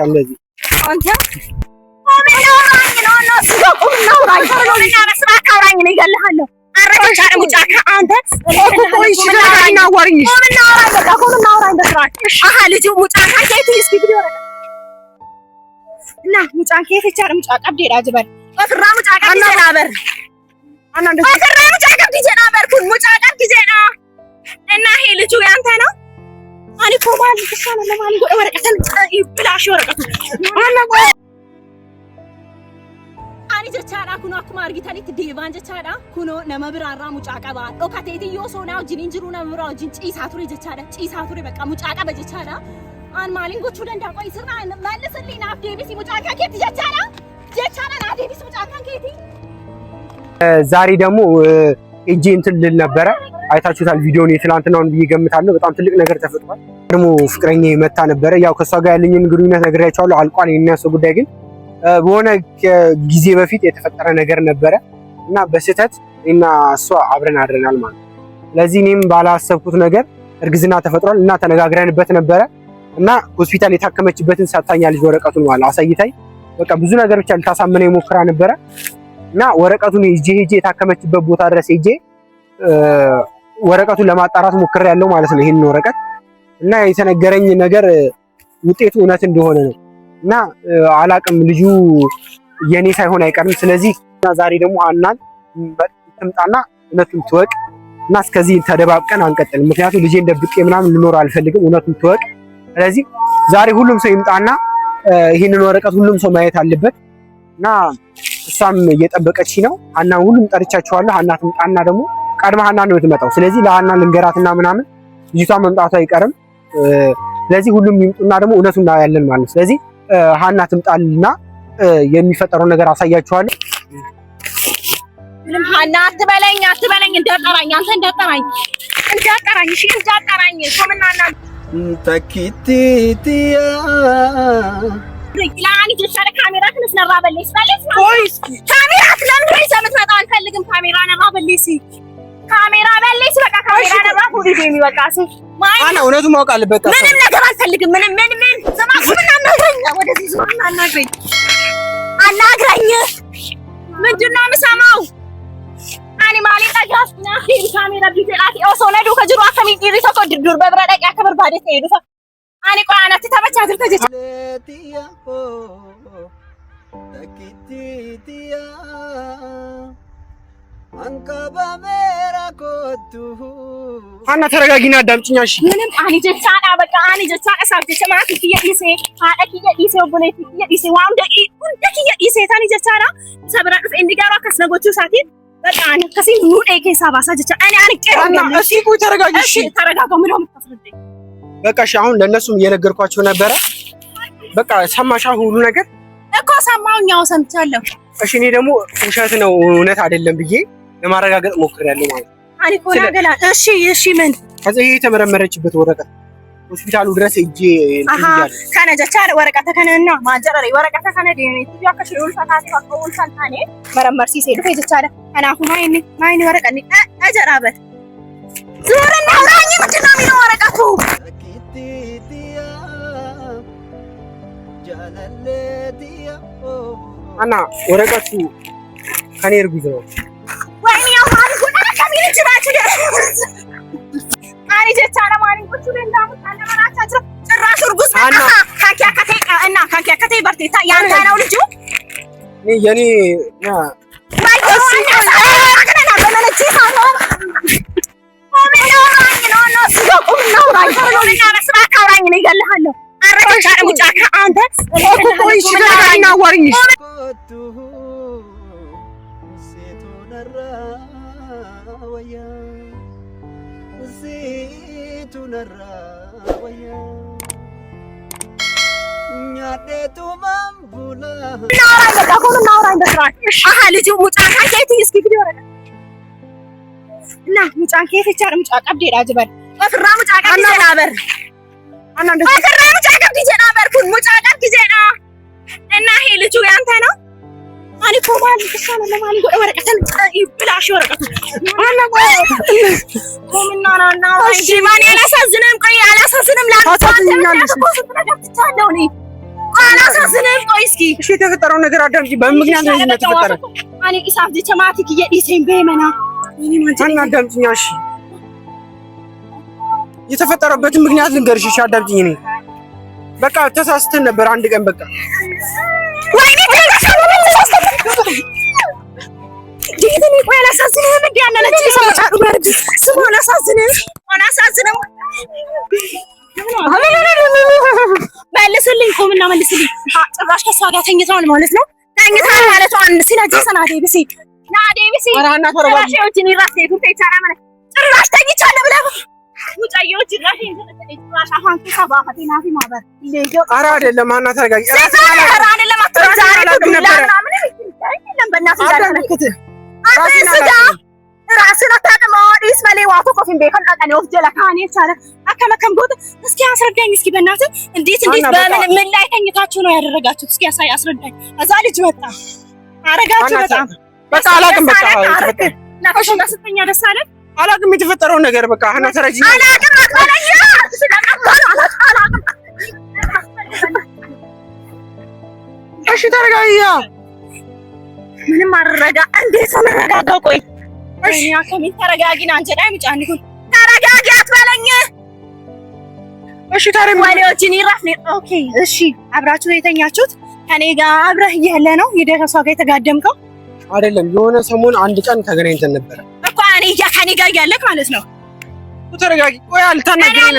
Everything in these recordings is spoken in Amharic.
እንደዚህ አንተ ani formal kisana lamali go warqatan iblash warqatu ani jechada kuno akuma argitanitti deevan jechada kuno nama birarra mucaqa ba dhokateti yo sona wajin jiru nama bira wajin ciisa ture jechada ciisa ture beqa mucaqa ba jechada an malin gochu danda qoy sirna malesli naaf deebisi mucaqa keti jechada naaf deebisi mucaqa keti ዛሬ ደግሞ እጄ እንትን ልል ነበረ አይታችሁታል ቪዲዮውን የትላንትናውን ብዬገምታለሁ በጣም ትልቅ ነገር ተፈጥሯል ደግሞ ፍቅረኛዬ መታ ነበረ ያው ከሷ ጋር ያለኝን ግንኙነት ነግሬያችኋለሁ አልቋል የኛሱ ጉዳይ ግን በሆነ ጊዜ በፊት የተፈጠረ ነገር ነበረ እና በስህተት እና እሷ አብረን አድረናል ማለት ስለዚህ እኔም ባላሰብኩት ነገር እርግዝና ተፈጥሯል እና ተነጋግረንበት ነበረ እና ሆስፒታል የታከመችበትን ሳታኛል ወረቀቱን ማለት አሳይታይ በቃ ብዙ ነገሮች አልታሳመነኝ ሞክራ ነበረ እና ወረቀቱን ሄጄ የታከመችበት ቦታ ድረስ ሄጄ ወረቀቱን ለማጣራት ሞክሬያለሁ ማለት ነው ይሄን ወረቀት እና የተነገረኝ ነገር ውጤቱ እውነት እንደሆነ ነው እና አላቅም ልጁ የኔ ሳይሆን አይቀርም ስለዚህ ዛሬ ደግሞ ሀናን ትምጣና እውነቱን ትወቅ እና እስከዚህ ተደባብቀን አንቀጥልም ምክንያቱም ልጄ እንደብቄ ምናምን ልኖር አልፈልግም እውነቱን ትወቅ ስለዚህ ዛሬ ሁሉም ሰው ይምጣና ይሄንን ወረቀት ሁሉም ሰው ማየት አለበት እና እሷም እየጠበቀች ነው ሀናን ሁሉም ጠርቻቸዋለሁ ሀና ትምጣና ደግሞ ቀድማ ሀና ነው የምትመጣው ስለዚህ ለሀና ልንገራትና ምናምን ልጅቷ መምጣቷ አይቀርም ስለዚህ ሁሉም ይምጡና ደግሞ እውነቱን እናያለን ማለት ስለዚህ ሀና ትምጣልና የሚፈጠረው ነገር አሳያችኋለሁ ምንም ሀና አትበለኝ እንዳጠራኝ አንተ እንዳጠራኝ እሺ እንዳጠራኝ ኮምናና ተኪቲቲያ ላኒ ተሻለ ካሜራ ከነስነራ በለስ ወይስ ካሜራ ለምን ይሰምት መጣ አልፈልግም ካሜራ ነባ በለስ ካሜራ በለስ በቃ ካሜራ ነባ ሁሉ ደሚ በቃ አና እውነቱን ማወቅ አለበት ምንም ነገር አልፈልግም ምንም ዘማኩምና እናግረኝ ወደዚህ ዞርና አናግረኝ ምንድነው የምሰማው አኒ ማሊ ታጃስና ካሜራ ቢዘላት ኦሶነዱ ከጅሩ አከሚ ይሪሶ ኮድዱር በብረዳቂ አከበር ባደት ሄዱ ani ko anatti tabachatir ka jecha takititia anka bamera kotu ana ተረጋጊና አዳምጪኝ እሺ ምንም ani jechaadha በቃ ani jechaadha ሳብ jecha ማት ይየዲሴ ሃዳ ይየዲሴ ኦቦሌት ይየዲሴ ዋንደ ይየዲሴ ታኒ jechaadha ሰብራ ድፍ እንዲጋራ ከስነጎቹ ሳቲ በቃ ani ከሲ ኑዴ ከሳ ባሳ jecha ani አና እሺ ቆይ ተረጋጊ እሺ ተረጋጋው ምንም ተፈረደ በቃ ሻውን ለነሱም እየነገርኳቸው ነበረ በቃ ሰማሻ ሁሉ ነገር እኮ ሰማውኛው ሰምቻለሁ እሺ እኔ ደግሞ ውሸት ነው እውነት አይደለም ብዬ ለማረጋገጥ ሞክሬያለሁ ማለት አኒ ኮና ገላ እሺ ምን ከዚህ የተመረመረችበት ወረቀት ሆስፒታሉ ድረስ እጄ ይያል ካነጃቻ ወረቀት ከነና ማጀረሪ ወረቀት ከነ ዲኒት ያከሽ ኡልፋታቲ ኡልፋታኒ መረመር ሲሴዱ ከጀቻለ አናሁ ማይኒ ወረቀት አጀራበት ዞረና አውራኝ ምንድነው የሚለው ወረቀቱ አና ወረቀቱ ከኔ እርጉዝ ነው ወይኔ አማን ጉና ከሚልች ናችሁ አኒ ጀቻለ ማን ቁጭ እንደም ካለማራቻችሁ ጭራሽ እርጉዝ ነው ካኪያከቴ በርቴታ ያንተ ነው ልጁ የኔ እና ሙጫን ከየት ሙጫ ቀብዴ ዳጅበር ወፍራ ሙጫ ቀብዴ ዳበር አና እንደ ወፍራ ሙጫ ቀብዴ ዳበር ኩን ሙጫ ቀብዴ ዳ እና ይሄ ልጁ ያንተ ነው አኒ ኮማል ተሻለ ለማሊ ጎደ ወረቀተን ይብላሽ ወረቀቱ አና ኮምና ናና እሺ ማን ያላሳዝንም ቆይ ያላሳዝንም ላንተ አላሳዝንም። ቆይ እስኪ እሺ የተፈጠረው ነገር አዳምጪ። በምክንያት ነው የተፈጠረ አኔ ኢሳፍ ጀማዓት ይየዲሰን በመና አና አዳምጪኝ። እሺ የተፈጠረበትን ምክንያት ልንገርሽ። እሺ አዳምጪኝ። እኔ በቃ ተሳስተን ነበር አንድ ቀን በቃ ወይኔ ዲግኒ ቆይ አላሳዝንም። እንዴ ያለነች ሰማታሩ ማርግ ስሙ አላሳዝንም። መልስልኝ ቆምና መልስልኝ። ጭራሽ ከሷ ጋር ተኝተዋል ማለት ነው። ተኝተዋል ማለት ነው። አንድ ሲናጂ ሰናዴ ቢሲ ናዴ ቢሲ አራና ተረጋጊ። ጭራሽ ራሴ ዱርቴ ይቻላ ማለት ጭራሽ ተኝቻለሁ ብለህ ሙጫየው ጭራሽ እንተጠለች ጭራሽ አሁን ከሰባፈቴ ናፊ ማበር ለጆ ኧረ አይደለም። አና ተረጋጊ። ኧረ አይደለም አትዛሬ ዱላ ምናምን አይደለም። በእናትህ ዛሬ ራስን አታውቅም። ኦዲስ መሌ ዋቶ ኮፊን ቤከን አቀኔ ወፍ ጀለካኔ ቻለ አከመከም ጎት እስኪ አስረዳኝ። እስኪ በእናትህ እንዴት በምን ምን ላይ ተኝታችሁ ነው ያደረጋችሁት? እስኪ አስረዳኝ። እዛ ልጅ መጣ አረጋችሁ በጣም በቃ አላውቅም። በቃ ናፈሽ እንዳስተኛ ደስ አለ አላውቅም የተፈጠረው ነገር በቃ አና ተረጂ አላውቅም አትበለኝ። እሺ ተረጋጊ። ምንም አረጋ እንዴት ነው መረጋጋው? ቆይ እሺ አከሚን ተረጋጊና አንጀዳ ምጫንኩን ተረጋጊ አትበለኝ። እሺ ታረም ወዲዎችን ይራፍኔ ኦኬ። እሺ አብራችሁ የተኛችሁት ከኔ ጋር አብረህ እያለ ነው የደረሷ ጋር የተጋደምከው አይደለም? የሆነ ሰሞን አንድ ቀን ተገናኝተን ነበር እኮ እኔ ከኔ ጋር እያለክ ማለት ነው። ተረጋጊ። ቆይ አልተናገረኝ።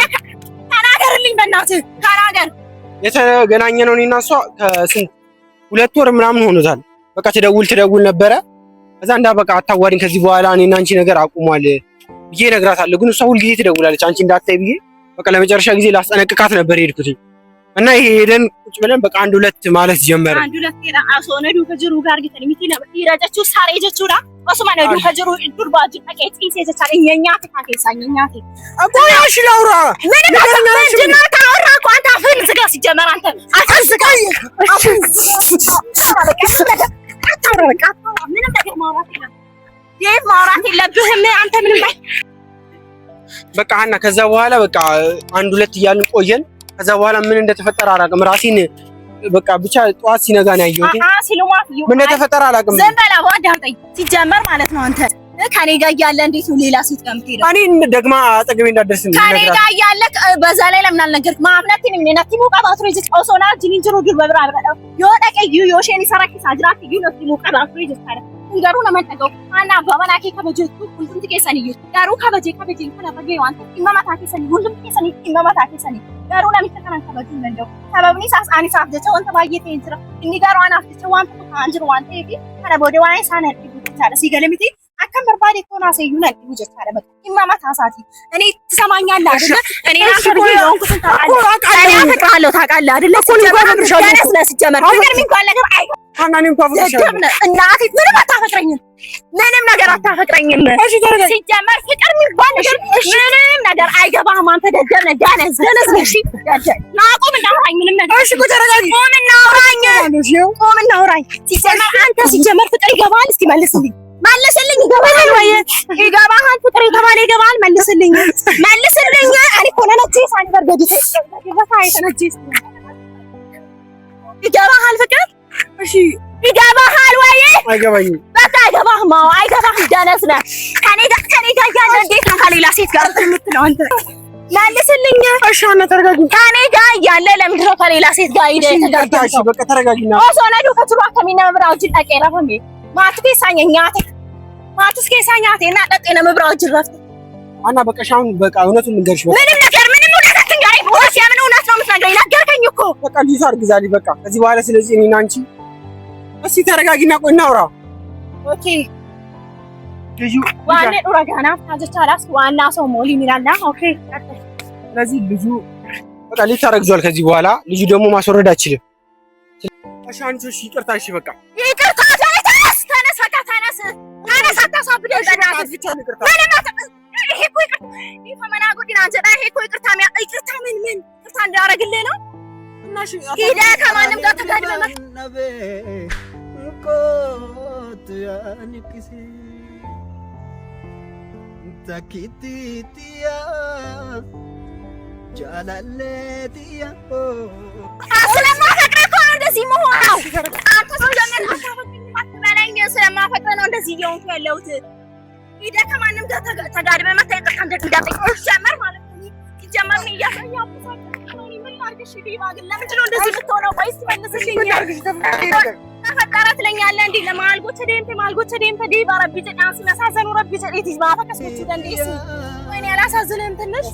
ተናገርልኝ በእናትህ ተናገር። የተገናኘ ነው እኔና እሷ ከስንት 2 ወር ምናምን ሆኖታል። በቃ ትደውል ነበረ። ከዛ በቃ አታዋሪኝ ከዚህ በኋላ እኔና አንቺ ነገር አቁሟል ብዬ እነግራታለሁ። ግን እሷ ሁልጊዜ ትደውላለች አንቺ እንዳታይ ብዬ በቃ ለመጨረሻ ጊዜ ላስጠነቅቃት ነበር የሄድኩት እና ይሄ ሄደን ቁጭ ብለን በቃ 1-2 ማለት ጀመረ። 1-2 ራ አሶነዱ ከጅሩ ጋር ግተልሚቲ ነበር ይራጨቹ ሳሬጀቹራ ወሱማ ነዱ ከጅሩ ዱርባጅ ተቀጥ ይሴቻለ የኛት ካከሳኛት አቆያሽ ላውራ ምን ታወራ እኮ አንተ አፍህን ዝጋ። ሲጀመር አንተ አፍህን ዝጋ። ምንም ነገር ማውራት የለብህም አንተ ምንም ላይ በቃ ሀና ከዛ በኋላ በቃ 1-2 እያልን ቆየን። ከዛ በኋላ ምን እንደተፈጠረ አላውቅም። ራሴን በቃ ብቻ ጠዋት ሲነጋ ነው ያየሁት። ምን እንደተፈጠረ አላውቅም። ዝም በላ አዳምጠኝ። ሲጀመር ማለት ነው አንተ ከኔ ጋር እያለ እንዴት ነው ሌላ ሴት ጋር የምትሄደው? እኔ ደግማ አጠገቤ እንዳትደርስ ነው ከኔ ጋር እያለ በዛ ላይ ለምን አልነገርክም? ማብነት ነው ምን ነቲ ሙቃ ባትሮ ይዘት ኦሶና ጂኒንጅሩ ዱር በብራ የሆነ ቀይ ዮሼኒ ሰራኪ ሳጅራት ይነቲ ሙቃ ባትሮ ይዘት ታረ እንገሩ ነው መጠቀው አና ባባናኪ ከበጀቱ ሁሉም ትከሰኒ ጋሩ ከበጀ እንኳን አፈገ ዋንተ ኢማማታ ከሰኒ ሁሉም ትከሰኒ ኢማማታ ከሰኒ ጋሩ ነው የሚተከናን ከበጀ እንደው ሰበብኒ ሳስ አኒ ሳፍ ደተ ወንተ ባየተ እንጅራ እኒ ጋሩ አና ፍተ ዋንተ አንጅሩ ዋንተ ይዲ ከነ ቦደ ዋይ ሳነ ይታለ ሲገለምቲ አከም በርባዴ ኮና ሰዩና ይውጀ ታረ በቃ ኢማማታ ሳቲ እኔ ትሰማኛለህ አይደል? እኔ አንተ የሆንኩትን ታውቃለህ አይደል? ሲጀመር ፍቅር የሚባል ነገር አይ አናኒም እናቴ ምንም አታፈቅረኝም። ምንም ነገር አታፈቅረኝም። ሲጀመር ፍቅር የሚባል ነገር ምንም ነገር አይገባህም። አንተ ደደብ ነህ፣ ዳነዝ እሺ ናቁም እንዳውራኝ ምንም ነገር እሺ ተረጋጊ። ቆም እናውራኝ። ሲጀመር አንተ ሲጀመር ፍቅር ይገባሃል? እስኪ መልስልኝ ይገባሃል ወይ? ይገባሃል? ፍቅር ይገባሃል? መልስልኝ። እኔ እኮ ነነቼ ሳንበር ገዲቴ ይገባሃል ፍቅር? እሺ ይገባሃል ወይ? አይገባኝም። በቃ አይገባህም። አዎ አይገባህም። ደነስ ነህ። ከኔ ጋር ያለ እንዴት ነው ከሌላ ሴት ጋር የምትለው አንተ? መልስልኝ። እሺ አና ተረጋጊ። ከኔ ጋር ያለ ለምንድን ነው ከሌላ ሴት ጋር እሺ በቃ ተረጋጊና ኦሶነዱ ከትሯ ከሚና መብራው ጅል አቀራ ፈሚ ማትኬ ሳኛቴ እና ጠጤነ መብራው ጅል ረፍት አና በቃ ሻውን በቃ እውነቱን ንገርሽ። ምንም እውነት አትንገረኝ። ወይስ የምን እውነት ነው የምትነግረኝ? ነገርከኝ እኮ በቃ ልጅቷ አርግዛለች። በቃ ከዚህ በኋላ ስለዚህ እኔና አንቺ እስኪ ተረጋጊና ቆይ እናውራ። ኦኬ ልጁ ዋና ኡራጋና ታጀቻላስ ዋና ሰው ሞሊ ሚላልና ኦኬ። ስለዚህ ልጁ በቃ ልጅ ታረግዟል። ከዚህ በኋላ ልጁ ደግሞ ማስወረድ አይችልም። እሺ አንቺ እሺ ይቅርታ። እሺ በቃ ይቅርታ። ተነስ በቃ ተነስ። አታሳብደኝ በእናትህ። ይሄ እኮ ይፈመና ጉዲና አንጀዳ ይሄ እኮ ይቅርታ ምን ይቅርታ እንዳደረግልህ ነው። እናሽ ሄደህ ከማንም ጋር ተጋድመህ ስለማፈቅርህ እንደዚህ እየሆንኩ ያለሁት። ሂደህ ከማንም ጋር ተጋድመህ መተህ ይቅርታ እንደምትጠይቅ ጀመር ማለት ነው። ሲጀመር ምን እያሳያችሁ ምን ላድርግሽ? ዲባ ግን ለምንድን ነው እንደዚህ የምትሆነው? ወይስ መልስልኝ። ተፈጠረ ትለኛለህ እንዴ? ለማልጎች ደምተ ዲባ ረቢ ጀናስ መሳሰኑ ረቢ ጀሪት ይባ ተከስኩ ደንዴስ ወይኔ ያላሳዝንም ትንሽ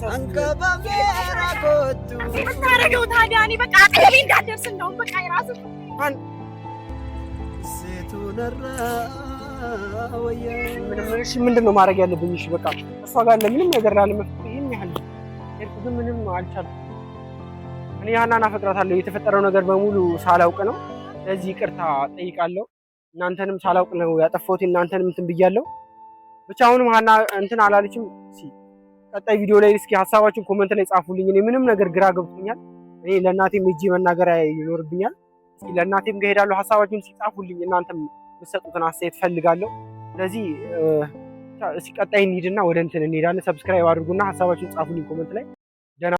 ታረገው ታዲያ እኔ በቃ አጠገቤ እንዳትደርስ እንደውም በቃ የራሱ ምንድን ነው ማድረግ ያለብኝ? እሺ በቃ እሷ ጋር ለምንም ነገር ላለመፍጠር ይሄን ያህል ግን ምንም አልቻልኩም። እኔ ሀናን አፈቅራታለሁ። የተፈጠረው ነገር በሙሉ ሳላውቅ ነው። ስለዚህ ይቅርታ ጠይቃለሁ። እናንተንም ሳላውቅ ነው ያጠፋሁት። እናንተንም እንትን ብያለሁ። ብቻ አሁንም ሀና እንትን አላለችም። ቀጣይ ቪዲዮ ላይ እስኪ ሀሳባችሁን ኮሜንት ላይ ጻፉልኝ። እኔ ምንም ነገር ግራ ገብቶኛል። እኔ ለእናቴም ሄጄ መናገር ይኖርብኛል። እስኪ ለእናቴም ጋር ሄዳለሁ። ሀሳባችሁን ሲጻፉልኝ እናንተም የምትሰጡትን አስተያየት ፈልጋለሁ። ስለዚህ እስኪ ቀጣይ እንሂድና ወደ እንትን እንሄዳለን። ሰብስክራይብ አድርጉና ሀሳባችሁን ጻፉልኝ ኮሜንት ላይ።